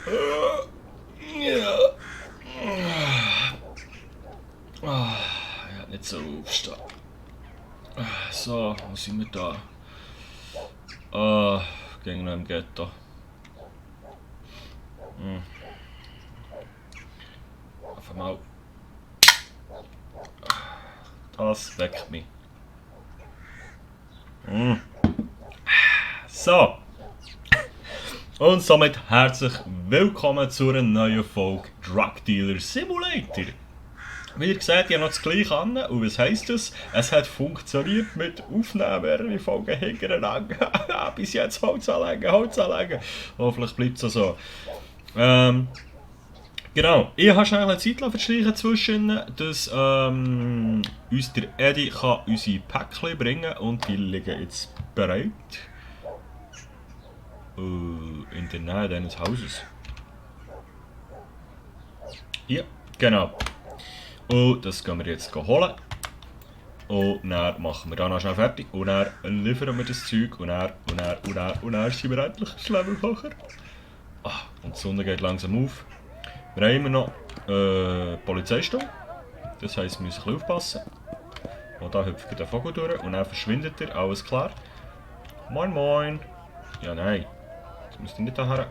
Ja. Ja, nicht so aufstehen. So, wo sind wir da? Gegen noch im Ghetto. Auf einmal. Das weckt mich. So. Und somit herzlich willkommen zu einer neuen Folge Drug Dealer Simulator. Wie ihr seht, ich habe noch das Gleiche an. Und was heisst das? Es hat funktioniert mit Aufnehmen mehrere Folgen hintereinander. Bis jetzt Holz anlegen, Holz anlegen. Hoffentlich bleibt es so. Genau, ich habe schnell eine Zeit verstreichen zwischen, dass uns der Eddie kann unsere Päckchen bringen kann und die liegen jetzt bereit. In der Nähe deines Hauses. Ja, genau. Und das gehen wir jetzt holen. Und dann machen wir dann noch schnell fertig. Und dann liefern wir das Zeug. Und dann sind wir endlich Schlemmerkocher. Und die Sonne geht langsam auf. Wir haben immer noch Polizeistunde. Das heisst, wir müssen ein bisschen aufpassen. Und da hüpft der Vogel durch und dann verschwindet er. Alles klar. Moin moin. Ja, nein. Jetzt müsst ihr nicht daher.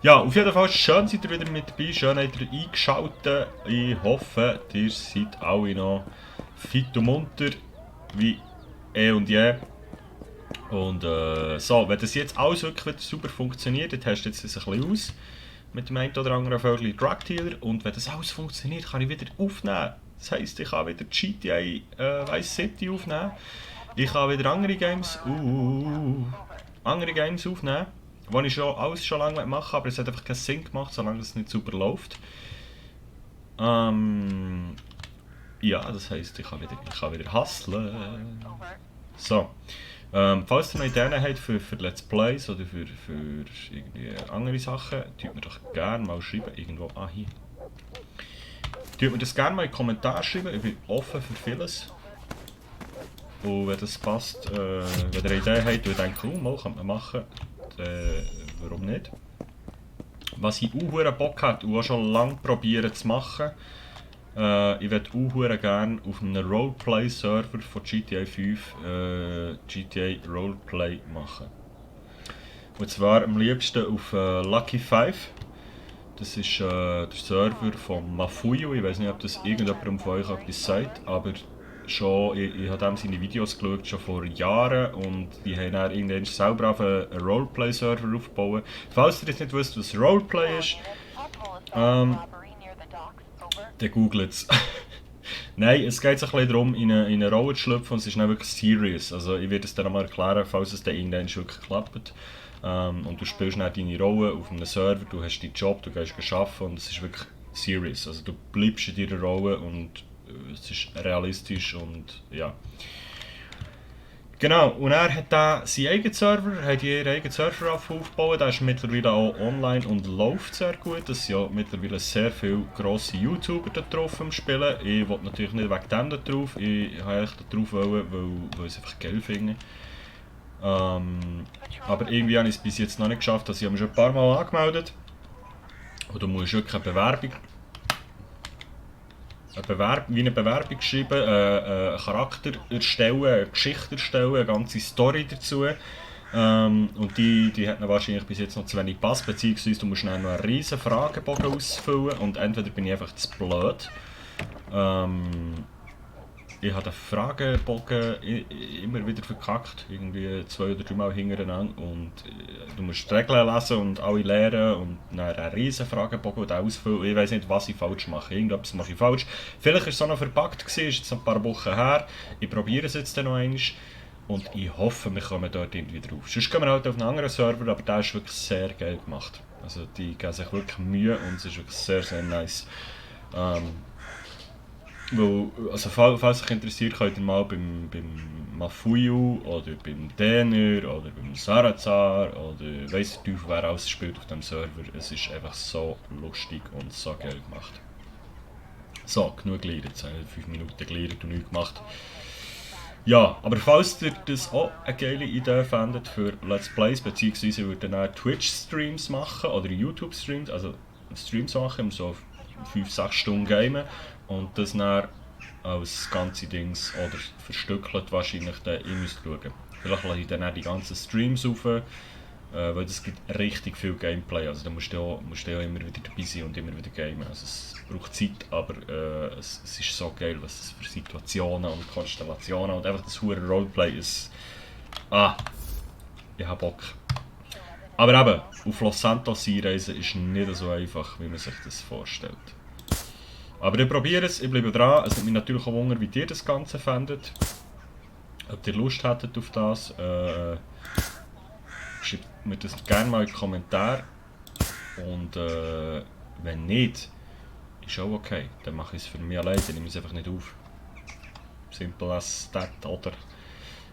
Ja, auf jeden Fall schön seid ihr wieder mit dabei. Schön habt ihr eingeschaltet. Ich hoffe, ihr seid alle noch fit und munter wie und je. Und so, wenn das jetzt alles wirklich wieder super funktioniert, dann testet es jetzt ein bisschen aus mit dem einen oder anderen Vögel Drug Dealer. Und wenn das alles funktioniert, kann ich wieder aufnehmen. Das heisst, ich kann wieder GTA Vice City aufnehmen. Ich kann wieder andere Games aufnehmen, die ich alles schon lange machen will, aber es hat einfach keinen Sinn gemacht, solange es nicht super läuft. Ja, das heisst, ich kann wieder hustlen. So. Falls ihr noch Ideen habt für Let's Plays oder für irgendwie andere Sachen, tut mir doch gerne mal schreiben. Irgendwo, hier. Tut mir das gerne mal in die Kommentare schreiben, ich bin offen für vieles. Und wenn das passt, wenn ihr eine Idee habt und ihr denkt, mal kann man machen, warum nicht? Was ich auch Bock habe und auch schon lange probieren zu machen, ich würde auch gerne auf einem Roleplay-Server von GTA 5 GTA Roleplay machen. Und zwar am liebsten auf Lucky 5. Das ist der Server von Mafuyu. Ich weiß nicht, ob das irgendjemand von euch etwas sagt, aber schon, ich habe ihm seine Videos geschaut, schon vor Jahren, und die haben dann irgendwann selber auf einen Roleplay-Server aufgebaut. Falls ihr jetzt nicht wisst, was Roleplay ist, dann googelt es. Nein, es geht ein bisschen darum, in eine Rolle zu schlüpfen, und es ist nicht wirklich serious. Also ich werde es dann mal erklären, falls es dann irgendwann wirklich klappt. Und du spielst dann deine Rolle auf einem Server, du hast deinen Job, du gehst arbeiten und es ist wirklich serious. Also du bleibst in deiner Rolle und es ist realistisch und ja. Genau, und er hat da seinen eigenen Server, hat ihren eigenen Server aufgebaut, der ist mittlerweile auch online und läuft sehr gut. Es sind ja mittlerweile sehr viele grosse YouTuber da drauf am Spielen. Ich wollte natürlich nicht wegen dem da drauf, ich wollte eigentlich da drauf, weil ich es einfach geil finde. Aber irgendwie habe ich es bis jetzt noch nicht geschafft, dass ich mich schon ein paar Mal angemeldet. Und du musst wirklich eine Bewerbung schreiben, einen Charakter erstellen, eine Geschichte erstellen, eine ganze Story dazu. Und die hat wahrscheinlich bis jetzt noch zu wenig gepasst, beziehungsweise du musst dann noch einen riesen Fragebogen ausfüllen und entweder bin ich einfach zu blöd. Ich habe den Fragebogen immer wieder verkackt, irgendwie 2 oder 3 Mal hintereinander, und du musst die Regeln lesen und alle lernen und dann einen riesen Fragebogen ausfüllen. Ich weiß nicht, was ich falsch mache, irgendetwas mache ich falsch. Vielleicht war es auch noch verpackt, ist jetzt ein paar Wochen her, ich probiere es jetzt dann noch einmal und ich hoffe, wir kommen dort irgendwie drauf. Sonst gehen wir halt auf einen anderen Server, aber der ist wirklich sehr geil gemacht. Also die geben sich wirklich Mühe und es ist wirklich sehr, sehr nice. Also falls euch interessiert, könnt ihr mal beim Mafuyu oder beim Denner oder beim Sarazar oder weiss der Teufel, wer alles spielt auf dem Server. Es ist einfach so lustig und so geil gemacht. So, genug gelernt. Jetzt habe ich 5 Minuten gelernt und nichts gemacht. Ja, aber falls ihr das auch eine geile Idee findet für Let's Plays, beziehungsweise ihr würdet dann Twitch-Streams machen oder YouTube-Streams, also Streams machen, so 5-6 Stunden gamen und das dann als ganze Dings oder verstückelt wahrscheinlich, dann ihr müsst schauen. Vielleicht lasse ich dann auch die ganzen Streams auf, weil es gibt richtig viel Gameplay, also da musst du ja immer wieder dabei sein und immer wieder gamen. Also es braucht Zeit, aber es ist so geil, was es für Situationen und Konstellationen und einfach das hure Roleplay ist. Ich hab Bock. Aber eben, auf Los Santos einreisen ist nicht so einfach, wie man sich das vorstellt. Aber ich probiere es, ich bleibe dran. Es nimmt mich natürlich auch Wunder, wie ihr das Ganze findet. Ob ihr Lust hättet auf das. Schreibt mir das gerne mal in die Kommentare. Und wenn nicht, ist auch okay. Dann mache ich es für mich alleine, dann nehme ich es einfach nicht auf. Simple as that, oder?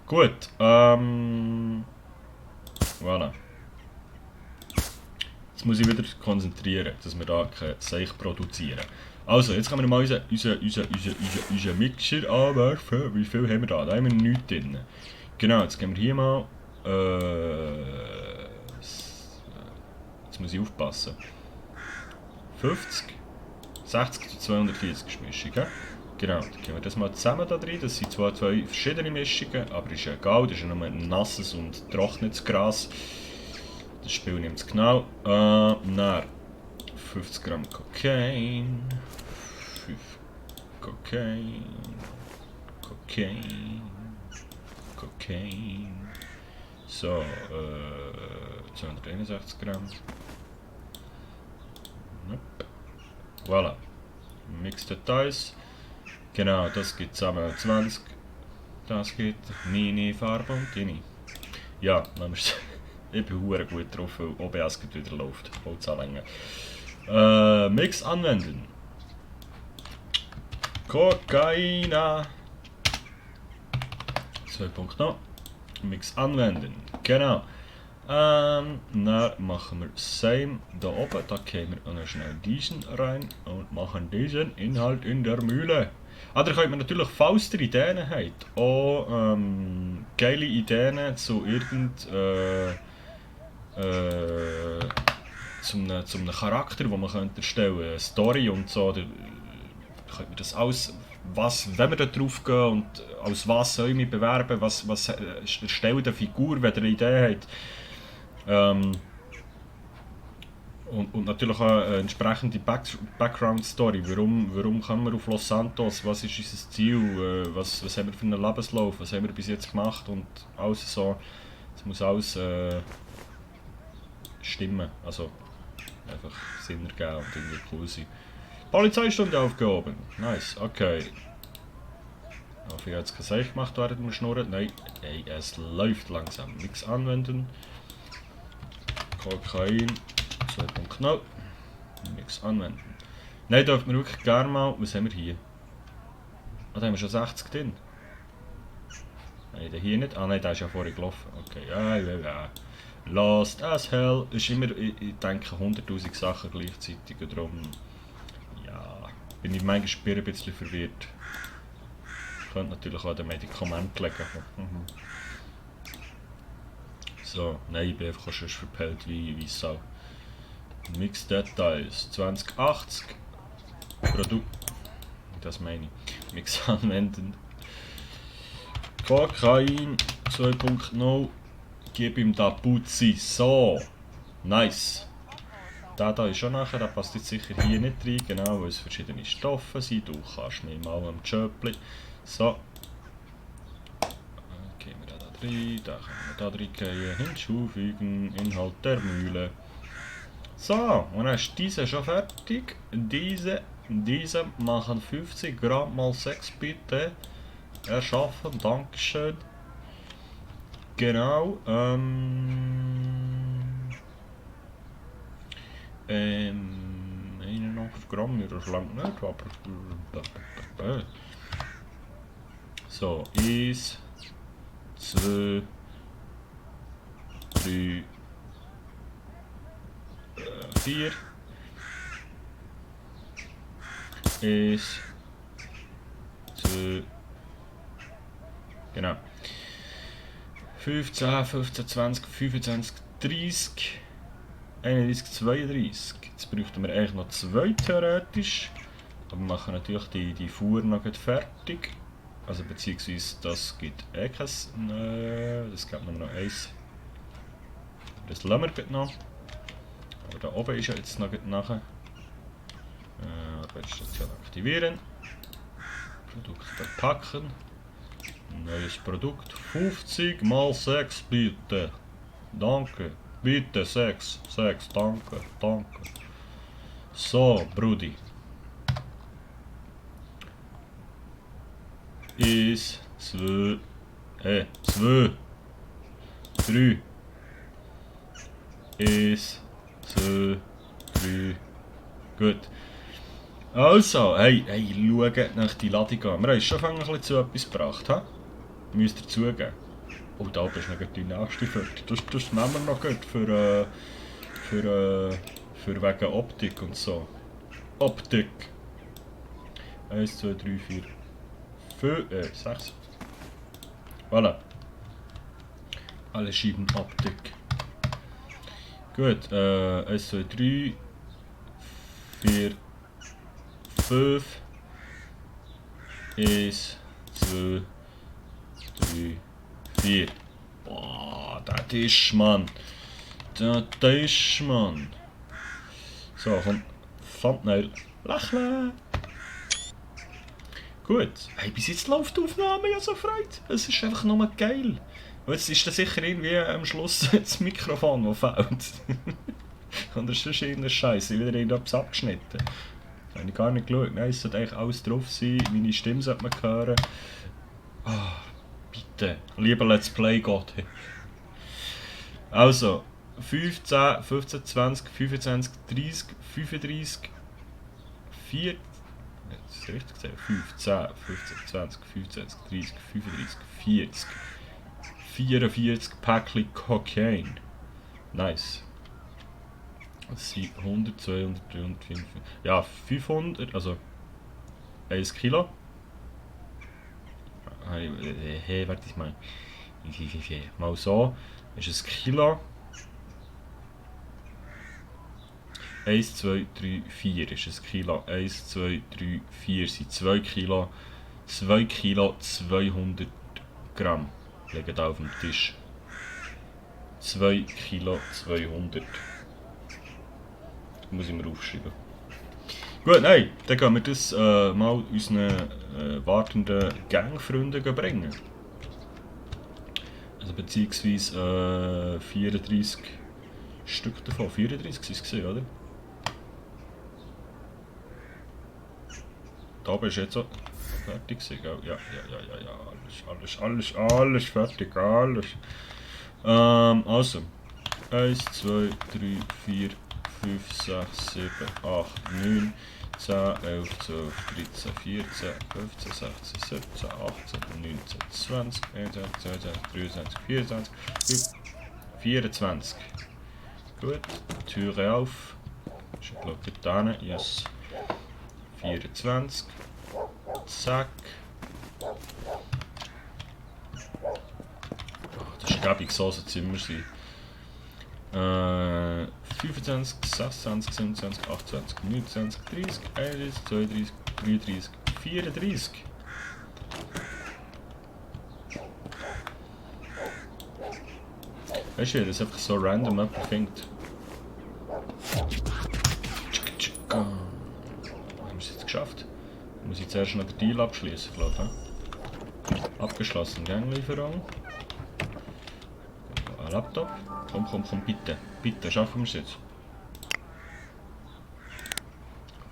Gut, voilà. Jetzt muss ich wieder konzentrieren, dass wir da kein Seich produzieren. Also, jetzt können wir mal unseren Mixer anwerfen. Wie viel haben wir da? Da haben wir nichts drin. Genau, jetzt gehen wir hier mal. Jetzt muss ich aufpassen. 50, 60 zu 240 ist Mischung. Genau, dann gehen wir das mal zusammen da drin. Das sind zwar zwei verschiedene Mischungen, aber ist ja egal. Das ist ja nur nasses und trockenes Gras. Das Spiel nimmt es genau. Dann 50 Gramm Kokain. 5 Kokain. Kokain. Kokain. So, 261 Gramm. Nope. Voilà. Mix Details. Genau, das gibt zusammen 20. Das gibt meine Farbe und deine. Ja, ich bin hure gut drauf, weil OBS wieder läuft. Holzanlänge. Mix anwenden. Kokaina. 2.0. Mix anwenden. Genau. Dann machen wir Same da oben. Da gehen wir noch schnell diesen rein und machen diesen Inhalt in der Mühle. Oder könnt ihr natürlich, falls ihr Ideen habt, auch geile Ideen zu zum Charakter, den man könnte erstellen, eine Story und so, dann könnt ihr das alles, wenn wir da drauf gehen und als was soll ich mich bewerben, was erstellt eine Figur, wenn ihr eine Idee habt. Und natürlich auch eine entsprechende Background-Story. Warum kommen wir auf Los Santos? Was ist unser Ziel? Was haben wir für einen Lebenslauf? Was haben wir bis jetzt gemacht? Und alles so. Es muss alles stimmen. Also einfach Sinn ergeben und irgendwie cool sein. Polizeistunde aufgehoben. Nice, okay. Ich hoffe, ich habe jetzt kein Seich gemacht, während wir schnurren. Nein, ey, es läuft langsam. Nichts anwenden. Kokain 2.0. Nichts anwenden. Nein, dürfen wir wirklich gerne mal. Was haben wir hier? Ah, da haben wir schon 60 drin. Nein, der hier nicht. Ah nein, der ist ja vorher gelaufen. Okay, ja. Lost as hell. Ist immer, ich denke, 100'000 Sachen gleichzeitig. Und darum, ja, bin ich manchmal ein bisschen verwirrt. Ich könnte natürlich auch an den Medikamenten legen. So, nein, ich bin einfach schon verpellt wie Sau. Mix Details 2080. Produkt. Das meine ich. Mix anwenden. Kokain 2.0. Gib ihm da Putzi. So. Nice. Der da ist schon nachher, der passt jetzt sicher hier nicht rein, genau, weil es verschiedene Stoffe sind. Du kannst mir mal am Jöppli. So. Gehen wir da rein, da können wir da rein gehen. Hinzufügen, Inhalt der Mühle. So, und dann ist diese schon fertig. Diese machen 50 Gramm mal 6 bitte. Erschaffen, Dankeschön. Genau, 81 Gramm, ja, das langt nicht, aber... So, 1, 2, 3, 4. 1, 2, Genau. 15, 15, 20, 25, 30, 31, 32. Jetzt bräuchten wir eigentlich noch 2 theoretisch. Aber wir machen natürlich die Fuhr noch fertig. Also beziehungsweise das gibt eh kein... das gibt noch eins. Das lassen wir noch. Aber da oben ist ja jetzt noch nachher. Arbeitsstation aktivieren. Produkt verpacken. Neues Produkt. 50 mal 6 bitte. Danke. Bitte 6. 6. Danke. Danke. So, Brudi. Eins, 2, 2, 3. 1, 2, 3. Gut. Also, hey, schaut nach die Ladung an. Wir haben schon ein bisschen zu etwas gebracht, ha? Müsst ihr zugeben. Oh, da oben ist noch die nächste Foto. Das nehmen wir noch gut für wegen Optik und so. Optik. 1, 2, 3, 4, 5, 6. Voilà. Alle Scheiben Optik. Gut, 1, 2, 3, 4, 5, 1, 2, 3, 4. Boah, das ist man. Das ist man. So, komm. Thumbnail. Lächeln. Gut. Hey, bis jetzt läuft die Aufnahme ja so freut. Es ist einfach nur geil. Und jetzt ist da sicher irgendwie am Schluss das Mikrofon, das fehlt. Und das ist irgendein Scheiße, wieder irgendetwas abgeschnitten. Da habe ich gar nicht geschaut. Nein, es sollte eigentlich alles drauf sein. Meine Stimme sollte man hören. Oh, bitte. Lieber Let's Play Gott. Also, 15, 15, 20, 25, 30, 35, 4. Das ist richtig gesagt. 15, 15, 20, 25, 30, 35, 40. 44 Päckchen Cocaine. Nice. Das sind 100, 200, 300, 500. Ja, 500, also 1 Kilo. Hey, warte ich mal. Mal so. Ist ein Kilo. 1, 2, 3, 4 ist ein Kilo. 1, 2, 3, 4 sind 2 Kilo. 2 Kilo, 200 Gramm liegen da auf dem Tisch. 2 Kilo, 200. Das muss ich mir aufschreiben. Gut, nein, dann gehen wir das mal unseren wartenden Gangfreunden bringen. Also beziehungsweise 34 Stück davon. 34 waren es gesehen, oder? Da oben ist jetzt so fertig gewesen, gell? Ja, alles fertig, alles. Also, 1, 2, 3, 4, 5, 6, 7, 8, 9, 10, 11, 12, 13, 14, 15, 16, 17, 18, 19, 20, 21, 22, 23, 24, 24. Gut, Türe auf. Ich glaube, da hinten, yes. 24. Zack. Oh, das ist gäbig, so soll es immer sein. 25, 26, 27, 28, 29, 30, 31, 32, 33, 34. Weißt du, das einfach so random jemand findet. Haben wir es jetzt geschafft? Muss ich zuerst noch den Deal abschließen, glaube ich. Abgeschlossen, Ganglieferung. Ein Laptop. Komm, bitte. Bitte, schaffen wir es jetzt.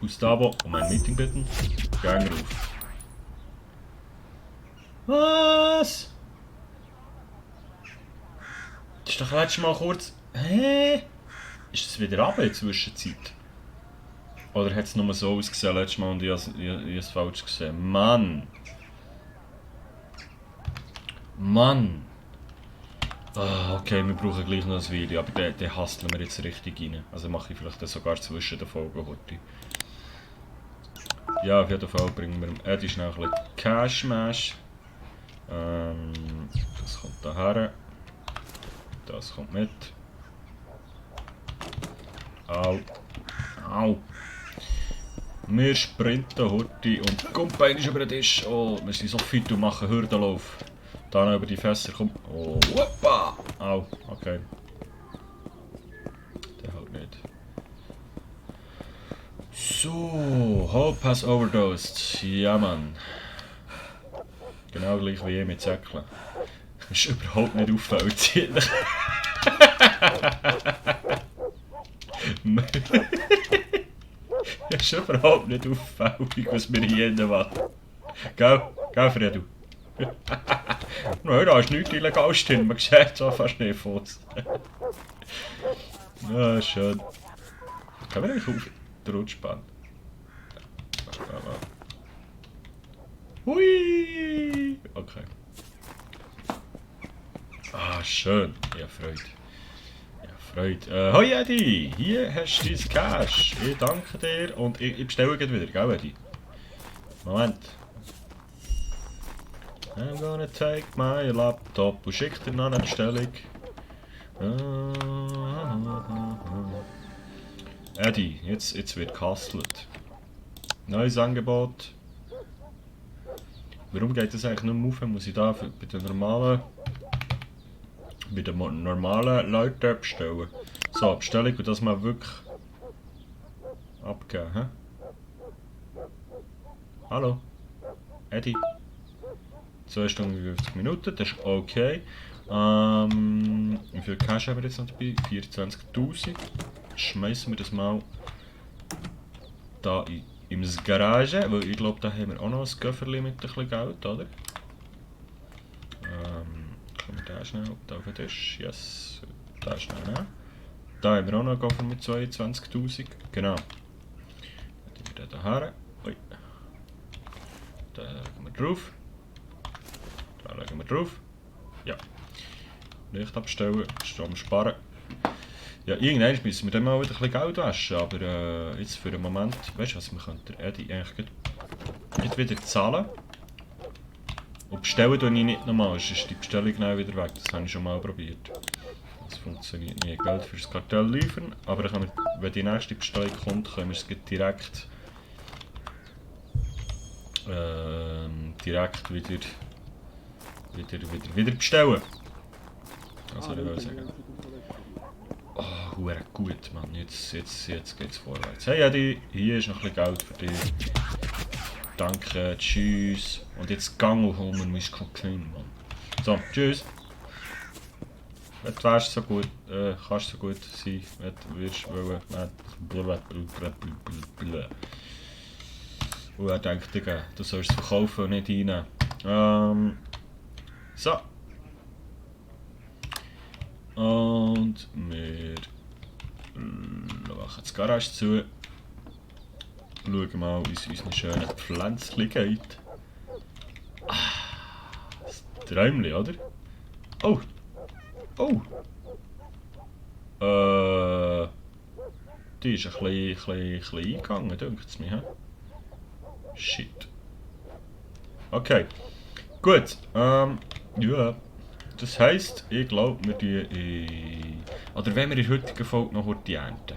Gustavo, um ein Meeting bitten. Gang rauf. Was? Das ist doch letztes Mal kurz... Hä? Ist das wieder runter in der Zwischenzeit? Oder hat es nur so ausgesehen letztes Mal und ich habe es falsch gesehen? Mann! Mann! Ah, okay, wir brauchen gleich noch ein Video, aber den hasteln wir jetzt richtig rein. Also mache ich vielleicht dann sogar zwischen den Folgen heute. Ja, auf jeden Fall bringen wir Eddie schnell ein bisschen Cash-Mash. Das kommt daher. Das kommt mit. Au. Au. Wir sprinten Hurti und kommt beides über den Tisch. Oh, wir sind so fit und machen Hürdenlauf. Dann über die Fässer kommt. Oh, hoppa! Au, okay. Der haut nicht. So, Hope has overdosed. Ja, Mann. Genau gleich wie ich mit Säcklen. Ist überhaupt nicht auffällig. Ist überhaupt nicht auffällig, was wir hier machen. Gell, Fredu? Nein, da ist nichts Illegales drin, man sieht so fast nicht Fuß. Ja, schön. Können wir eigentlich auf den Rutschbahn? Hui! Okay. Ah, schön. Ja, Freude. Freude. Hoi Eddie, hier hast du dein Cash. Ich danke dir und ich bestelle gleich wieder, gell Eddie? Moment. I'm gonna take my laptop und schick dir noch eine Bestellung. Eddie, jetzt wird gehustelt. Neues Angebot. Warum geht das eigentlich nicht mehr auf? Muss ich da bei den normalen Leuten bestellen? So, Bestellung und das mal wirklich abgeben, hä? Hallo? Eddie? 2 Stunden 50 Minuten, das ist okay. Wie viel Cash haben wir jetzt noch dabei? 24.000. Schmeißen wir das mal da in die Garage, weil ich glaube, da haben wir auch noch ein Köfferli mit ein bisschen Geld, oder? Können wir den schnell da auf den Tisch? Yes, den schnell nehmen. Da haben wir auch noch einen Koffer mit 22.000. Genau. Dann tun wir den hierher. Ui. Da legen wir drauf. Da legen wir drauf. Ja. Licht abstellen, Strom sparen. Ja, irgendwann müssen wir dann mal wieder ein bisschen Geld waschen, aber jetzt für den Moment, weißt du was, wir könnten Eddie eigentlich nicht wieder zahlen. Und bestellen tue ich nicht nochmal, sonst ist die Bestellung genau wieder weg, das habe ich schon mal probiert. Das funktioniert nie, Geld für das Kartell liefern, aber dann können wir, wenn die nächste Bestellung kommt, können wir es direkt wieder bestellen. Also, ich will sagen. Oh, hure gut, Mann. Jetzt geht's vorwärts. Hey Eddie, hier ist noch ein bisschen Geld für dich. Danke, tschüss. Und jetzt gang und hol mir mein Kokain, Mann. So, tschüss. Wenn du wärst so gut, kannst so gut sein, wenn du wirst wollen. Und er denkt, Digga, du sollst es verkaufen und nicht reinnehmen. So. Und wir machen die Garage zu. Schauen mal, wie es unseren schönen Pflänzchen geht. Das Träumchen, oder? Oh! Oh! Die ist ein bisschen eingegangen, denkt es mir. Shit. Okay. Gut. Ja. Das heisst, ich glaube, wir tun oder wenn wir in der heutigen Folge noch Horti ernten.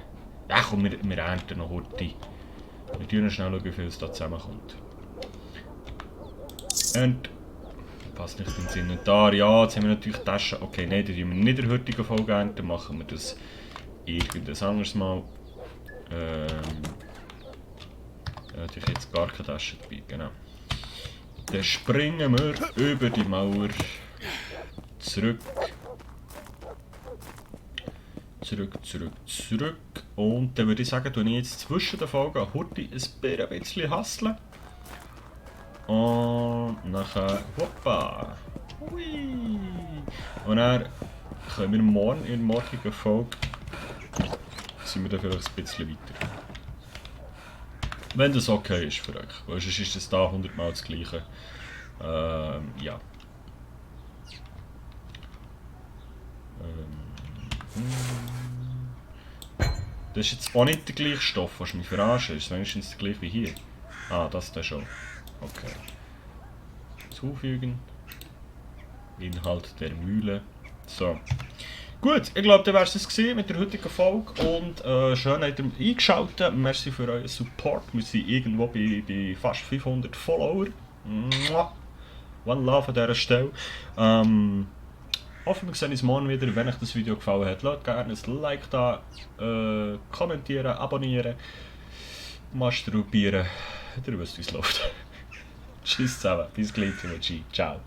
Ja komm, wir ernten noch Horti. Wir schauen schnell, wie viel es da zusammenkommt. Und passt nicht ins Inventar. Ja, jetzt haben wir natürlich Taschen. Okay, nein, die tun wir nicht in der heutigen Folge ernten. Machen wir das irgendwas anderes Mal. Natürlich jetzt gar keine Tasche dabei, genau. Dann springen wir über die Mauer. Zurück. Und dann würde ich sagen, tue ich jetzt zwischen den Folgen Horti ein bisschen hustlen. Und nachher, hoppa. Hui. Und dann können wir morgen in der morgigen Folge sind wir dann vielleicht ein bisschen weiter. Wenn das okay ist für euch, weil sonst ist das da 100 Mal das gleiche. Ja. Das ist jetzt auch nicht der gleiche Stoff, was du mich verarschen. Ist es wenigstens der gleiche wie hier? Ah, das da schon. Okay. Zufügen. Inhalt der Mühle. So. Gut, ich glaube, das war es mit der heutigen Folge und schön habt ihr eingeschaltet. Merci für euren Support. Wir sind irgendwo bei fast 500 Follower. One love an dieser Stelle. Hoffen wir sehen uns morgen wieder. Wenn euch das Video gefallen hat, lasst gerne ein Like da, kommentieren, abonnieren, masturbieren. Ihr wisst, wie es läuft. Tschüss zusammen, bis gleich, G. Ciao.